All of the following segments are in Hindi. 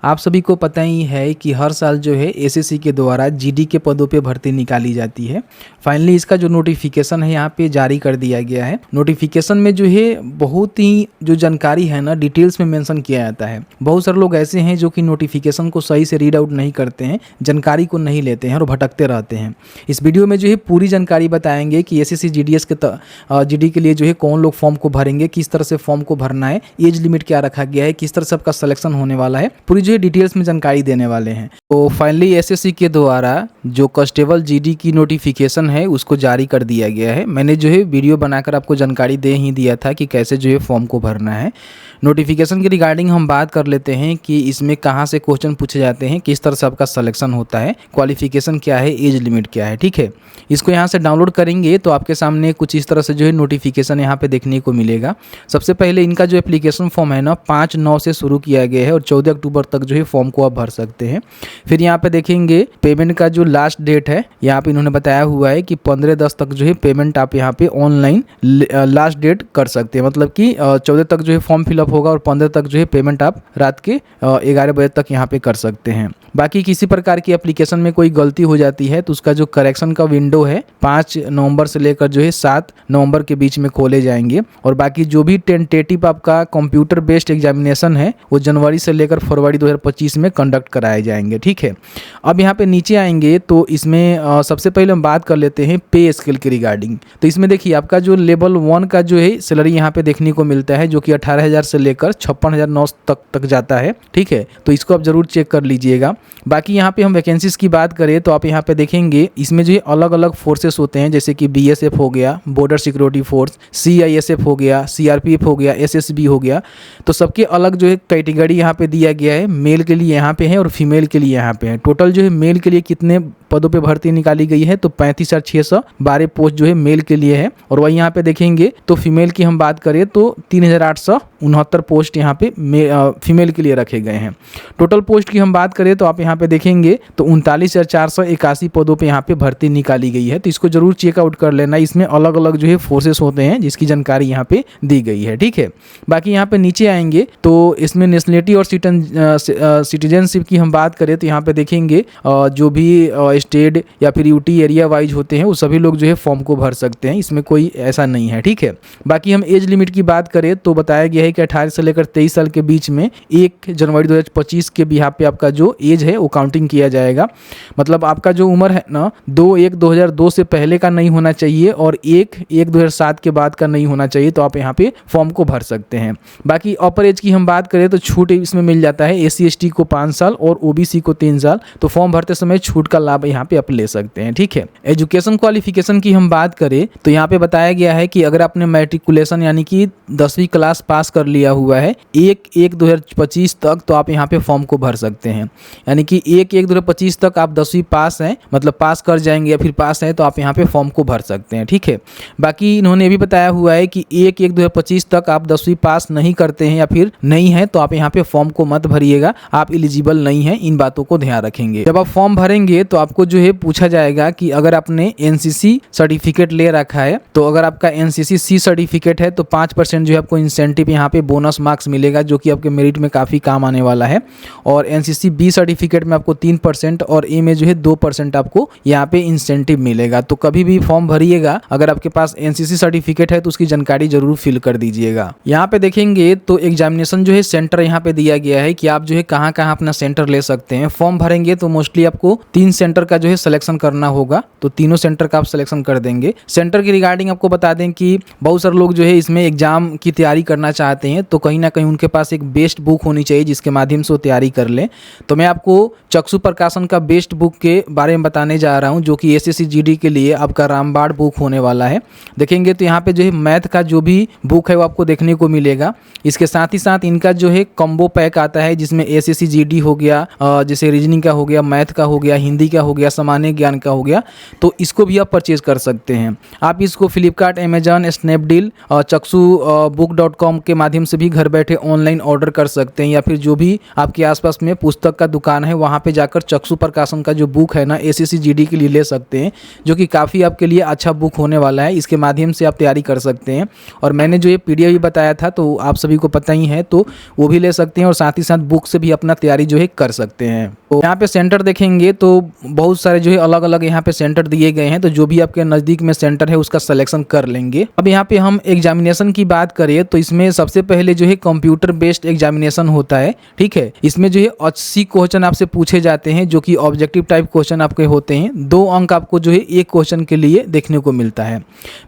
आप सभी को पता ही है कि हर साल जो है एसएससी के द्वारा जीडी के पदों पे भर्ती निकाली जाती है। फाइनली इसका जो नोटिफिकेशन है यहाँ पे जारी कर दिया गया है। नोटिफिकेशन में जो है बहुत ही जो जानकारी है ना डिटेल्स में मेंशन किया जाता है। बहुत सारे लोग ऐसे हैं जो कि नोटिफिकेशन को सही से रीड आउट नहीं करते हैं, जानकारी को नहीं लेते हैं और भटकते रहते हैं। इस वीडियो में जो है पूरी जानकारी बताएंगे कि एसएससी जीडीएस के जीडी के लिए जो है कौन लोग फॉर्म को भरेंगे, किस तरह से फॉर्म को भरना है, एज लिमिट क्या रखा गया है, किस तरह से आपका सिलेक्शन होने वाला है, पूरी जो है डिटेल्स में जानकारी देने वाले हैं। तो फाइनली एसएससी के द्वारा जो कांस्टेबल जीडी की नोटिफिकेशन है उसको जारी कर दिया गया है। मैंने जो है वीडियो बनाकर आपको जानकारी दे ही दिया था कि कैसे जो है फॉर्म को भरना है। नोटिफिकेशन के रिगार्डिंग हम बात कर लेते हैं कि इसमें कहाँ से क्वेश्चन पूछे जाते हैं, किस तरह से आपका सिलेक्शन होता है, क्वालिफिकेशन क्या है, एज लिमिट क्या है। ठीक है, इसको यहाँ से डाउनलोड करेंगे तो आपके सामने कुछ इस तरह से जो है नोटिफिकेशन यहाँ पे देखने को मिलेगा। सबसे पहले इनका जो एप्लीकेशन फॉर्म है ना 5/9 से शुरू किया गया है और 14 अक्टूबर तक जो है फॉर्म को आप भर सकते हैं। फिर यहाँ पे देखेंगे पेमेंट का जो लास्ट डेट है, यहाँ पे इन्होंने बताया हुआ है कि 15/10 तक जो है पेमेंट आप यहाँ पे ऑनलाइन लास्ट डेट कर सकते हैं। मतलब कि 14 तक जो है फॉर्म फिलअप होगा और 15 तक जो है पेमेंट आप रात के 11 बजे तक यहाँ पे कर सकते हैं। बाकी किसी प्रकार की एप्लीकेशन में कोई गलती हो जाती है तो उसका जो करेक्शन का विंडो है 5 नवंबर से लेकर जो है 7 नवंबर के बीच में खोले जाएंगे। और बाकी जो भी टेंटेटिव आपका कंप्यूटर बेस्ड एग्जामिनेशन है वो जनवरी से लेकर फरवरी 2025 में कंडक्ट कराए जाएंगे। ठीक है, अब यहाँ पे नीचे आएंगे तो इसमें सबसे पहले हम बात कर लेते हैं पे स्केल के रिगार्डिंग। तो इसमें देखिए आपका जो लेवल 1 का जो है सैलरी यहाँ पे देखने को मिलता है जो कि 18,000 से लेकर 56,900 तक जाता है। ठीक है, तो इसको आप जरूर चेक कर लीजिएगा। बाकी यहाँ पे हम वैकेंसीज की बात करें तो आप यहाँ पे देखेंगे इसमें जो है अलग अलग फोर्सेस होते हैं, जैसे कि बीएसएफ हो गया, बॉर्डर सिक्योरिटी फोर्स, सीआईएसएफ हो गया, सीआरपीएफ हो गया, एसएसबी हो गया। तो सबके अलग जो है कैटेगरी यहाँ पे दिया गया है। मेल के लिए यहाँ पे है और फीमेल के लिए यहाँ पे है। टोटल जो है मेल के लिए कितने पदों पे भर्ती निकाली गई है तो 35,612 पोस्ट जो है मेल के लिए है। और वही यहाँ पे देखेंगे तो फीमेल की हम बात करें तो 3,869 पोस्ट यहाँ पे फीमेल के लिए रखे गए हैं। टोटल पोस्ट की हम बात करें तो आप यहाँ पे देखेंगे तो 39,481 पदों पे यहाँ पे भर्ती निकाली गई है। तो इसको जरूर चेकआउट कर लेना। इसमें अलग अलग जो है फोर्सेस होते हैं जिसकी जानकारी यहाँ पे दी गई है। ठीक है, बाकी यहाँ पे नीचे आएंगे तो इसमें नेशनलिटी और सिटीजनशिप की हम बात करें तो यहाँ पे देखेंगे जो भी स्टेट या फिर यूटी एरिया वाइज होते हैं वो सभी लोग जो है फॉर्म को भर सकते हैं, इसमें कोई ऐसा नहीं है। ठीक है, बाकी हम एज लिमिट की बात करें तो बताया गया है कि 18 से लेकर 23 साल के बीच में 1 जनवरी 2025 के बिहाफ पे आपका जो एज है वो काउंटिंग किया जाएगा। मतलब आपका जो उम्र है ना 2/1/2002 से पहले का नहीं होना चाहिए और 1/1/2007 के बाद का नहीं होना चाहिए। तो आप यहाँ पे फॉर्म को भर सकते हैं। बाकी अपर एज की हम बात करें तो छूट इसमें मिल जाता है। SC/ST को 5 साल और OBC को 3 साल। तो फॉर्म भरते समय छूट का लाभ यहाँ पे आप ले सकते हैं। ठीक है, एजुकेशन क्वालिफिकेशन की हम बात करें तो यहाँ पे बताया गया है कि अगर आपने मैट्रिकुलेशन यानी कि 10वीं क्लास पास कर लिया हुआ है 1/1/2025 तक तो आप यहाँ पे फॉर्म को भर सकते हैं। यानी कि 1/1/2025 तक आप 10वीं पास हैं, मतलब पास कर जाएंगे या फिर पास हैं तो आप यहाँ पे फॉर्म को भर सकते हैं। ठीक है, बाकी इन्होंने ये भी बताया हुआ है कि 1/1/2025 तक आप 10वीं पास नहीं करते हैं या फिर नहीं है तो आप यहाँ पे फॉर्म को मत भरिएगा, आप एलिजिबल नहीं हैं। इन बातों को ध्यान रखेंगे। जब आप फॉर्म भरेंगे तो आपको जो है पूछा जाएगा कि अगर आपने एनसीसी सर्टिफिकेट ले रखा है तो अगर आपका एनसीसी सी सर्टिफिकेट है तो 5% जो है आपको इंसेंटिव यहाँ पे बोनस मार्क्स मिलेगा जो कि आपके मेरिट में काफ़ी काम आने वाला है। और एनसीसी बी सर्टिफिकेट में आपको 3% और ए में जो है 2% आपको यहाँ पे इंसेंटिव मिलेगा। तो कभी भी फॉर्म भरिएगा अगर आपके पास एनसीसी सर्टिफिकेट है तो उसकी जानकारी जरूर फिल कर दीजिएगा। यहाँ पे देखेंगे तो एग्जामिनेशन जो है सेंटर यहाँ पे दिया गया है कि आप जो है कहाँ कहाँ अपना सेंटर ले सकते हैं। फॉर्म भरेंगे तो मोस्टली आपको 3 सेंटर का जो है सिलेक्शन करना होगा, तो तीनों सेंटर का आप सिलेक्शन कर देंगे। सेंटर की रिगार्डिंग आपको बता दें कि बहुत सारे लोग जो है इसमें एग्जाम की तैयारी करना चाहते हैं तो कहीं ना कहीं उनके पास एक बेस्ट बुक होनी चाहिए जिसके माध्यम से वो तैयारी कर लें। तो मैं आपको चक्षु प्रकाशन का बेस्ट बुक के बारे में बताने जा रहा हूं जो कि एसएससी जीडी के लिए आपका रामबाण बुक होने वाला है। देखेंगे तो यहाँ पे जो है मैथ का जो भी बुक है वो आपको देखने को मिलेगा। इसके साथ ही साथ इनका जो है कॉम्बो पैक आता है जिसमें एसएससी जीडी हो गया, जैसे रीजनिंग का हो गया, मैथ का हो गया, हिंदी का हो गया, सामान्य ज्ञान का हो गया। तो इसको भी आप परचेज कर सकते हैं। आप इसको फ्लिपकार्ट, अमेजन, स्नैपडील, चक्षु book.com के माध्यम से भी घर बैठे ऑनलाइन ऑर्डर कर सकते हैं, या फिर जो भी आपके आसपास में पुस्तक का दुकान है वहाँ पे जाकर चक्षु प्रकाशन का जो बुक है ना एसएससी जीडी के लिए ले सकते हैं, जो कि काफ़ी आपके लिए अच्छा बुक होने वाला है। इसके माध्यम से आप तैयारी कर सकते हैं। और मैंने जो ये पीडीएफ भी बताया था तो आप सभी को पता ही है, तो वो भी ले सकते हैं और साथ ही साथ बुक से भी अपना तैयारी जो है कर सकते हैं। तो यहाँ पे सेंटर देखेंगे तो बहुत सारे जो है अलग अलग यहाँ पे सेंटर दिए गए हैं, तो जो भी आपके नज़दीक में सेंटर है उसका सिलेक्शन कर लेंगे। अब यहाँ पे हम एग्जामिनेशन की बात करें तो इसमें सबसे पहले जो है कंप्यूटर बेस्ड एग्जामिनेशन होता है, ठीक है। इसमें जो है 80 क्वेश्चन आपसे पूछे जाते हैं, जो कि ऑब्जेक्टिव टाइप क्वेश्चन आपके होते हैं। 2 अंक आपको जो है एक क्वेश्चन के लिए देखने को मिलता है।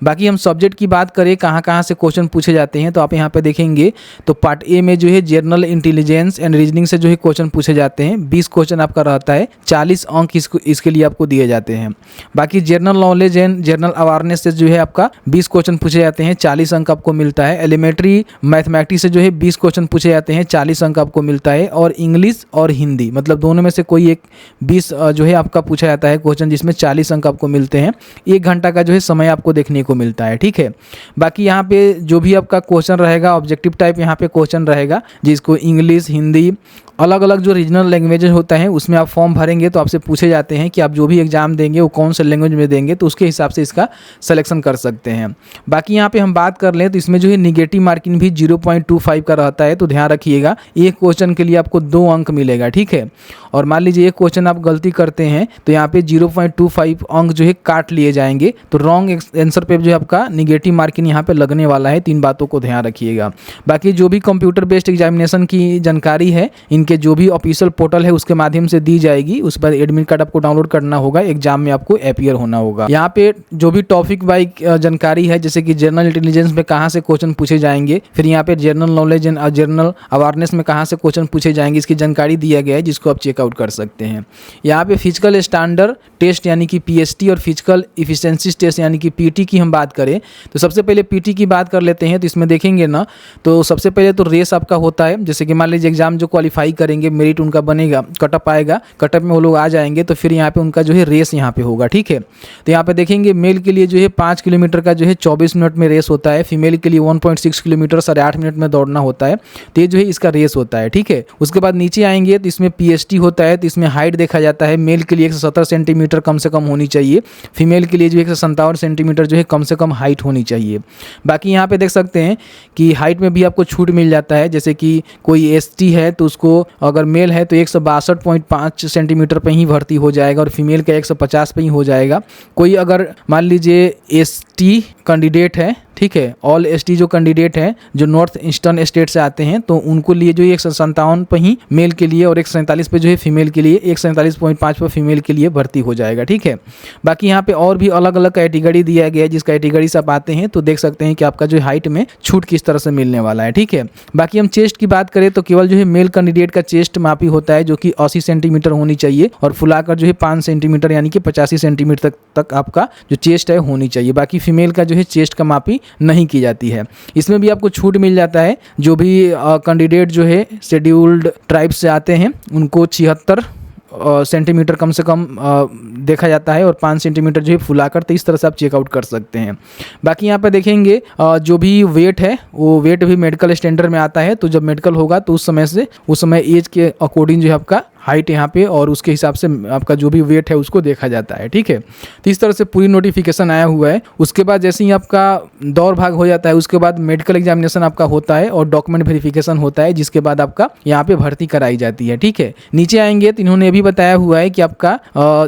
बाकी हम सब्जेक्ट की बात करें कहाँ कहाँ से क्वेश्चन पूछे जाते हैं, तो आप यहाँ पे देखेंगे तो पार्ट ए में जो है जनरल इंटेलिजेंस एंड रीजनिंग से जो है क्वेश्चन पूछे जाते हैं। 20 क्वेश्चन आपका रहता है, 40 अंक इसके लिए आपको दिए जाते हैं। बाकी general knowledge and general awareness से जो है आपका 20 क्वेश्चन पूछे जाते हैं, 40 अंक आपको मिलता है। एलिमेंट्री मैथमेटिक्स से जो है 20 क्वेश्चन पूछे जाते हैं, 40 अंक आपको मिलता है। और इंग्लिश और हिंदी मतलब दोनों में से कोई एक 20 जो है आपका पूछा जाता है क्वेश्चन, जिसमें 40 अंक आपको मिलते हैं। 1 घंटा का जो है समय आपको देखने को मिलता है, ठीक है। बाकी यहाँ पे जो भी आपका क्वेश्चन रहेगा ऑब्जेक्टिव टाइप यहाँ पे क्वेश्चन रहेगा, जिसको इंग्लिश, हिंदी, अलग अलग जो रीजनल लैंग्वेजेस होता है उसमें आप फॉर्म भरेंगे तो आपसे पूछे जाते हैं कि आप जो भी एग्जाम देंगे वो कौन से लैंग्वेज में देंगे, तो उसके हिसाब से इसका सिलेक्शन कर सकते हैं। बाकी यहाँ पे हम बात कर लें तो इसमें जो है निगेटिव मार्किंग भी 0.25 का रहता है, तो ध्यान रखिएगा एक क्वेश्चन के लिए आपको 2 अंक मिलेगा, ठीक है। और मान लीजिए एक क्वेश्चन आप गलती करते हैं तो यहाँ पे 0.25 अंक जो है काट लिए जाएंगे, तो रॉन्ग आंसर पे जो है आपका निगेटिव मार्किंग यहाँ पे लगने वाला है। 3 बातों को ध्यान रखिएगा। बाकी जो भी कंप्यूटर बेस्ड एग्जामिनेशन की जानकारी है इनके जो भी ऑफिशियल पोर्टल है उसके माध्यम से दी जाएगी। उस पर एडमिट कार्ड आपको डाउनलोड करना होगा, एग्जाम में आपको अपीयर होना होगा। यहाँ पे जो भी टॉपिक वाइज जानकारी है, जैसे कि जनरल इंटेलिजेंस में कहाँ से क्वेश्चन पूछे जाएंगे, फिर यहाँ पे general knowledge and general awareness में कहाँ से क्वेश्चन पूछे जाएंगे, इसकी जानकारी दिया गया है, जिसको आप चेकआउट कर सकते हैं। यहाँ पे फिजिकल स्टैंडर्ड टेस्ट यानी कि पीएसटी और फिजिकल इफिशिएंसी टेस्ट यानी कि पीटी की हम बात करें तो सबसे पहले पीटी की बात कर लेते हैं। तो इसमें देखेंगे ना तो सबसे पहले तो रेस आपका होता है, जैसे कि मान लीजिए एग्जाम जो क्वालिफाई करेंगे, मेरिट उनका बनेगा, कटअप आएगा, कटअप में वो लोग आ जाएंगे तो फिर यहाँ पे उनका जो है रेस यहाँ पे होगा, ठीक है। तो यहाँ पे देखेंगे मेल के लिए जो है 5 किलोमीटर का जो है 24 मिनट में रेस होता है, फीमेल के लिए 1.6 किलोमीटर 8.5 मिनट में दौड़ना होता है। तो ये जो है इसका रेस होता है, ठीक है। उसके बाद नीचे आएंगे तो इसमें पीएसटी होता है, तो इसमें हाइट देखा जाता है। मेल के लिए 170 सेंटीमीटर कम से कम होनी चाहिए, फीमेल के लिए जो 157 सेंटीमीटर जो है कम से कम हाइट होनी चाहिए। बाकी यहाँ पे देख सकते हैं कि हाइट में भी आपको छूट मिल जाता है, जैसे कि कोई एसटी है तो उसको अगर मेल है तो 162.5 सेंटीमीटर पे ही भर्ती हो जाएगा और फीमेल का 150 पे ही हो जाएगा। कोई अगर मान लीजिए एसटी कैंडिडेट है, ठीक है, ऑल एसटी जो कैंडिडेट है जो नॉर्थ ईस्टर्न स्टेट से आते हैं तो उनको लिए जो 157 पे ही मेल के लिए और 147 पे जो है फीमेल के लिए, 147.5 पर फीमेल के लिए भर्ती हो जाएगा, ठीक है। बाकी यहाँ पे और भी अलग अलग कैटेगरी दिया गया है, जिस कैटेगरी से आप आते हैं तो देख सकते हैं कि आपका जो हाइट में छूट किस तरह से मिलने वाला है, ठीक है। बाकी हम चेस्ट की बात करें तो केवल जो है मेल कैंडिडेट का चेस्ट मापी होता है, जो कि 80 सेंटीमीटर होनी चाहिए और फुलाकर जो है 5 सेंटीमीटर यानी कि 85 सेंटीमीटर तक आपका जो चेस्ट है होनी चाहिए। बाकी फीमेल का जो है चेस्ट का मापी नहीं की जाती है। इसमें भी आपको छूट मिल जाता है। जो भी कैंडिडेट जो है शेड्यूल्ड ट्राइब से आते हैं उनको 76 सेंटीमीटर कम से कम देखा जाता है और 5 सेंटीमीटर जो है फुलाकर, तो इस तरह से आप चेकआउट कर सकते हैं। बाकी यहाँ पे देखेंगे जो भी वेट है वो वेट भी मेडिकल स्टैंडर्ड में आता है, तो जब मेडिकल होगा तो उस समय एज के अकॉर्डिंग जो है आपका हाइट यहाँ पे और उसके हिसाब से आपका जो भी वेट है उसको देखा जाता है, ठीक है। तो इस तरह से पूरी नोटिफिकेशन आया हुआ है। उसके बाद जैसे ही आपका दौड़ भाग हो जाता है उसके बाद मेडिकल एग्जामिनेशन आपका होता है और डॉक्यूमेंट वेरिफिकेशन होता है, जिसके बाद आपका यहाँ पे भर्ती कराई जाती है, ठीक है। नीचे आएंगे तो इन्होंने भी बताया हुआ है कि आपका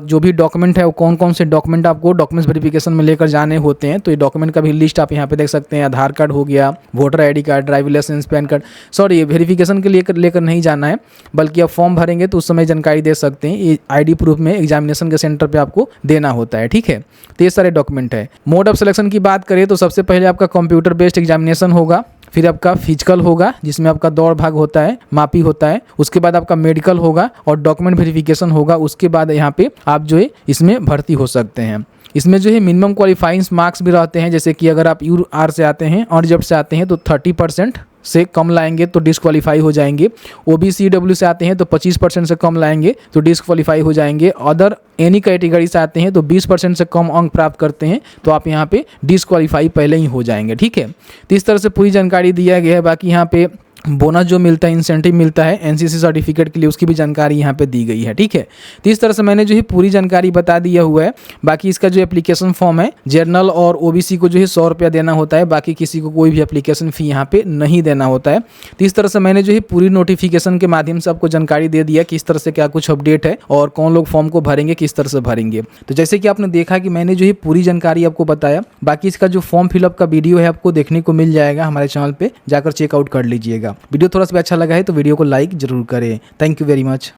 जो भी डॉक्यूमेंट है वो कौन कौन से डॉक्यूमेंट आपको डॉक्यूमेंट्स वेरिफिकेशन में लेकर जाने होते हैं। तो ये डॉक्यूमेंट का भी लिस्ट आप यहाँ पे देख सकते हैं। आधार कार्ड हो गया, voter ID card, driving licence, PAN card. Sorry, verification के लिए लेकर नहीं जाना है, बल्कि आप फॉर्म भरेंगे तो उस समय जानकारी दे सकते हैं। ये ID प्रूफ में एग्जामिनेशन के सेंटर पे आपको देना होता है, ठीक है। तो ये सारे डॉक्यूमेंट है। मोड ऑफ सिलेक्शन की बात करें तो सबसे पहले आपका कंप्यूटर बेस्ड एग्जामिनेशन होगा, फिर आपका फिजिकल होगा जिसमें आपका दौड़ भाग होता है, मापी होता है। उसके बाद आपका मेडिकल होगा और डॉक्यूमेंट वेरिफिकेशन होगा। उसके बाद यहाँ पे आप जो है इसमें भर्ती हो सकते हैं। इसमें जो है मिनिमम क्वालिफाइंग मार्क्स भी रहते हैं, जैसे कि अगर आप UR से आते हैं और जब से आते हैं तो 30% से कम लाएंगे तो डिस्क्वालीफाई हो जाएंगे। OBCW से आते हैं तो 25% से कम लाएंगे तो डिस्क्वालीफाई हो जाएंगे। अदर एनी कैटेगरी से आते हैं तो 20% से कम अंक प्राप्त करते हैं तो आप यहाँ पे डिस्क्वालीफाई पहले ही हो जाएंगे। ठीक है, तो इस तरह से पूरी जानकारी दिया गया है। बाकी यहाँ पे बोनस जो मिलता है, इंसेंटिव मिलता है NCC सर्टिफिकेट के लिए, उसकी भी जानकारी यहाँ पे दी गई है। ठीक है, तो इस तरह से मैंने जो है पूरी जानकारी बता दिया हुआ है। बाकी इसका जो एप्लीकेशन फॉर्म है, जनरल और OBC को जो है 100 रुपया देना होता है, बाकी किसी को कोई भी एप्लीकेशन फ़ी यहाँ पे नहीं देना होता है। तो इस तरह से मैंने जो है पूरी नोटिफिकेशन के माध्यम से आपको जानकारी दे दिया किस तरह से क्या कुछ अपडेट है और कौन लोग फॉर्म को भरेंगे, किस तरह से भरेंगे। तो जैसे कि आपने देखा कि मैंने जो है पूरी जानकारी आपको बताया। बाकी इसका जो फॉर्म फिलअप का वीडियो है आपको देखने को मिल जाएगा हमारे चैनल पे, जाकर चेकआउट कर लीजिएगा। वीडियो थोड़ा सा अच्छा लगा है तो वीडियो को लाइक जरूर करें। Thank you very much.